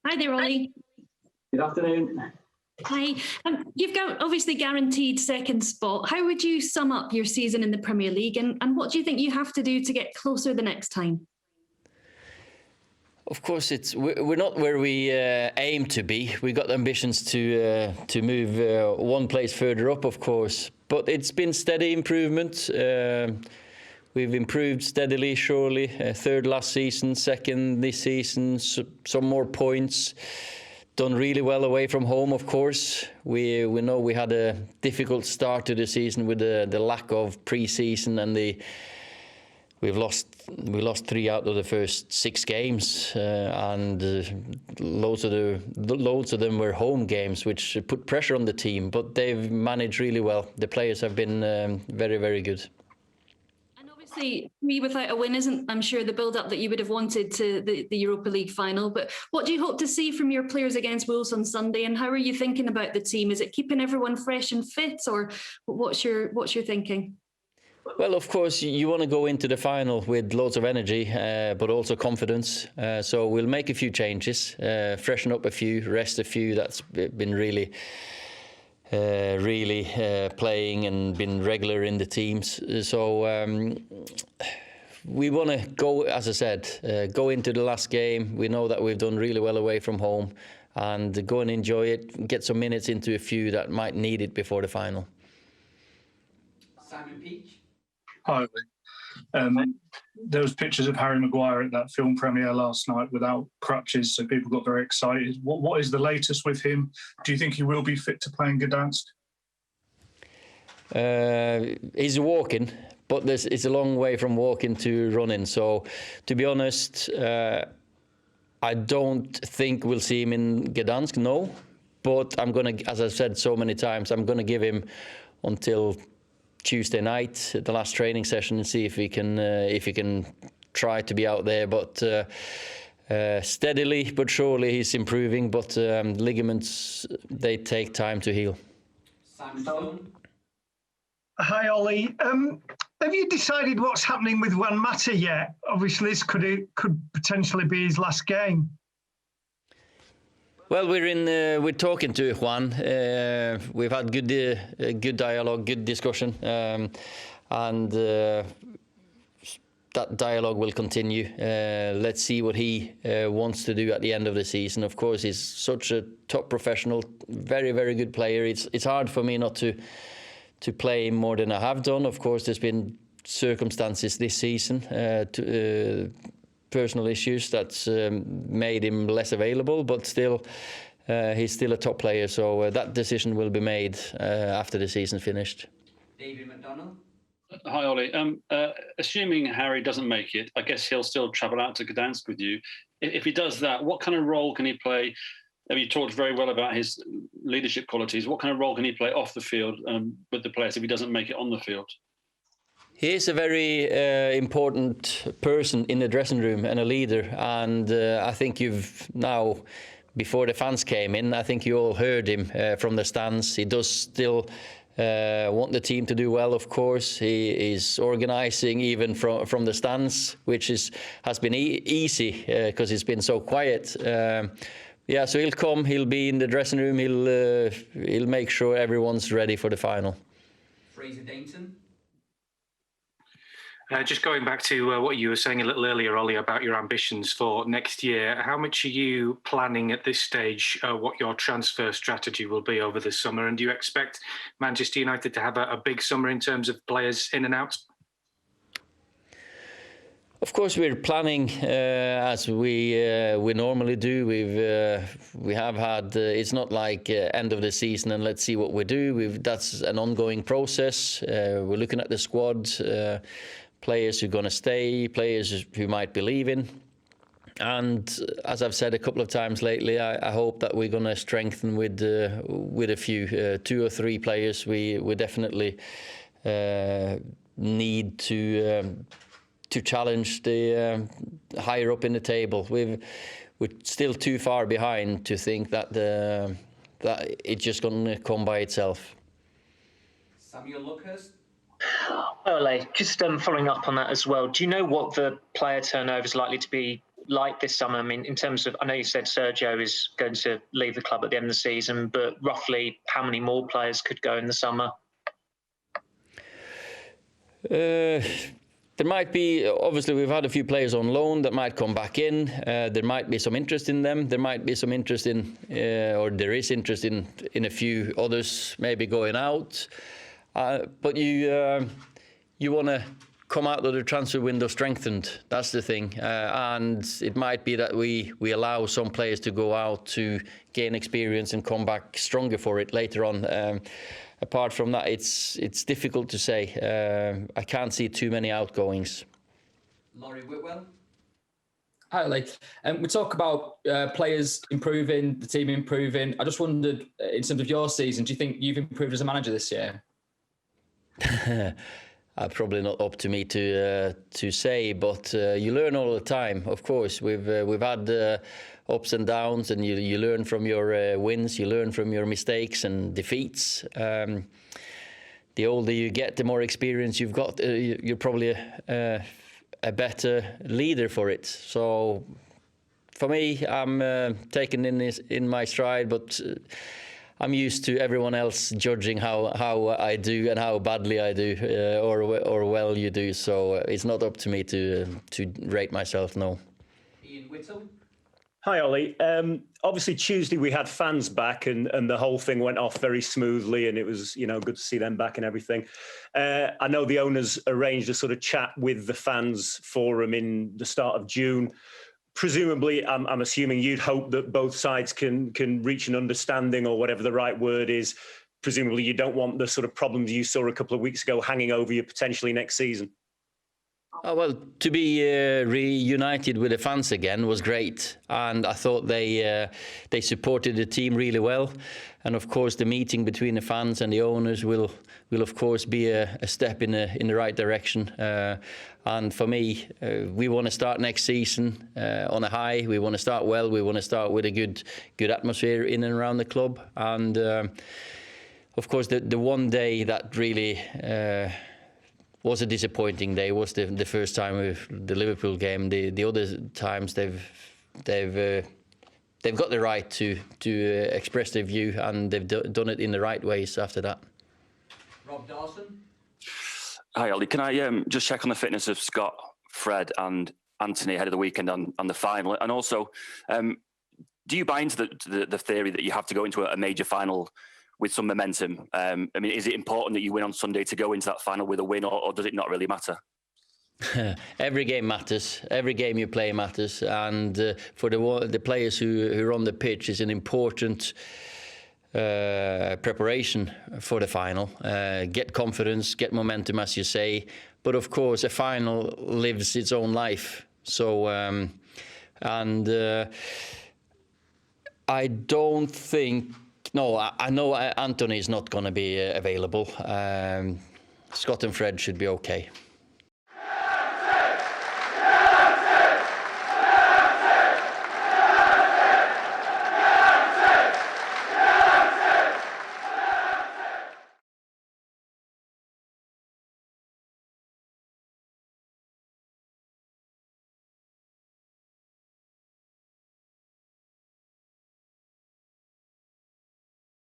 Hi there, Ollie. Good afternoon. Hi. You've got obviously guaranteed second spot. How would you sum up your season in the Premier League, and what do you think you have to do to get closer the next time? Of course, we're not where we aim to be. We got ambitions to move one place further up, of course. But it's been steady improvement. We've improved steadily, surely. Third last season, second this season, some more points. Done really well away from home, of course. We know we had a difficult start to the season with the lack of pre-season, and we lost 3 out of the first 6 games, and loads of them were home games, which put pressure on the team. But they've managed really well. The players have been very, very good. Obviously, me without a win isn't, I'm sure, the build-up that you would have wanted to the Europa League final. But what do you hope to see from your players against Wolves on Sunday? And how are you thinking about the team? Is it keeping everyone fresh and fit, or what's your thinking? Well, of course, you want to go into the final with loads of energy, but also confidence. So we'll make a few changes, freshen up a few, rest a few. That's been really playing and been regular in the teams. So we want to go, as I said, go into the last game. We know that we've done really well away from home, and go and enjoy it, get some minutes into a few that might need it before the final. Simon Peach. Hi. There was pictures of Harry Maguire at that film premiere last night without crutches, so people got very excited. What is the latest with him? Do you think he will be fit to play in Gdansk? He's walking, but it's a long way from walking to running. So, to be honest, I don't think we'll see him in Gdansk, no. But I'm gonna, as I've said so many times, I'm gonna give him until Tuesday night, the last training session, and see if he can try to be out there. But steadily but surely he's improving. But ligaments, they take time to heal. Simon Stone. Hi, Ollie. Have you decided what's happening with Juan Mata yet? Obviously, this could potentially be his last game. Well, we're talking to Juan. We've had good dialogue, good discussion, and that dialogue will continue. Let's see what he wants to do at the end of the season. Of course, he's such a top professional, very, very good player. It's hard for me not to play him more than I have done. Of course, there's been circumstances this season, personal issues that's made him less available, but still he's still a top player, so that decision will be made after the season finished. David McDonald. Hi, Ollie. Assuming Harry doesn't make it, I guess he'll still travel out to Gdansk with you. If he does that, what kind of role can he play? You talked very well about his leadership qualities. What kind of role can he play off the field with the players if he doesn't make it on the field? He is a very important person in the dressing room and a leader, and I think you've now, before the fans came in, I think you all heard him from the stands. He does still want the team to do well, of course. He is organising even from the stands, which has been easy because he's been so quiet. Yeah, so he'll come, he'll be in the dressing room, he'll make sure everyone's ready for the final. Fraser Dainton. Just going back to what you were saying a little earlier, Ollie, about your ambitions for next year, how much are you planning at this stage what your transfer strategy will be over the summer? And do you expect Manchester United to have a big summer in terms of players in and out? Of course, we're planning as we normally do. We have had. It's not like end of the season and let's see what we do. That's an ongoing process. We're looking at the squad, players who are going to stay, players who might be leaving, and as I've said a couple of times lately, I hope that we're going to strengthen with a few 2 or 3 players. We definitely need to challenge the higher up in the table. We're still too far behind to think that it's just going to come by itself. Samuel Luckhurst. Ole, just following up on that as well, do you know what the player turnover is likely to be like this summer? I mean, in terms of, I know you said Sergio is going to leave the club at the end of the season, but roughly how many more players could go in the summer? There might be, obviously we've had a few players on loan that might come back in. There might be some interest in them. There might be some interest in, or there is interest in a few others maybe going out. But you want to come out of the transfer window strengthened. That's the thing. And it might be that we allow some players to go out to gain experience and come back stronger for it later on. Apart from that, it's difficult to say. I can't see too many outgoings. Laurie Whitwell. Hi, Ole. We talk about players improving, the team improving. I just wondered, in terms of your season, do you think you've improved as a manager this year? Probably not up to me to say, but you learn all the time. Of course, we've had ups and downs, and you learn from your wins, you learn from your mistakes and defeats. The older you get, the more experience you've got. You're probably a better leader for it. So for me, I'm taking in my stride, but I'm used to everyone else judging how I do and how badly I do, or well you do. So it's not up to me to rate myself. No. Ian Whittle. Hi, Ollie. Obviously, Tuesday we had fans back, and the whole thing went off very smoothly, and it was, good to see them back and everything. I know the owners arranged a sort of chat with the fans forum in the start of June. Presumably, I'm assuming you'd hope that both sides can reach an understanding, or whatever the right word is. Presumably, you don't want the sort of problems you saw a couple of weeks ago hanging over you potentially next season. Oh, well, to be reunited with the fans again was great, and I thought they supported the team really well. And of course, the meeting between the fans and the owners will of course be a step in the right direction. And for me, we want to start next season on a high. We want to start well. We want to start with a good atmosphere in and around the club. And of course, the one day that really was a disappointing day was the first time with the Liverpool game. The other times they've got the right to express their view, and they've done it in the right ways after that. Rob Dawson. Hi, Ollie. Can I just check on the fitness of Scott, Fred and Anthony ahead of the weekend on the final? And also, do you buy into the theory that you have to go into a major final with some momentum? I mean, is it important that you win on Sunday to go into that final with a win, or does it not really matter? Every game matters. Every game you play matters. And for the players who are on the pitch, is an important preparation for the final. Get confidence, get momentum, as you say. But of course, a final lives its own life. So, I don't think. No, I know Anthony is not going to be available. Scott and Fred should be okay.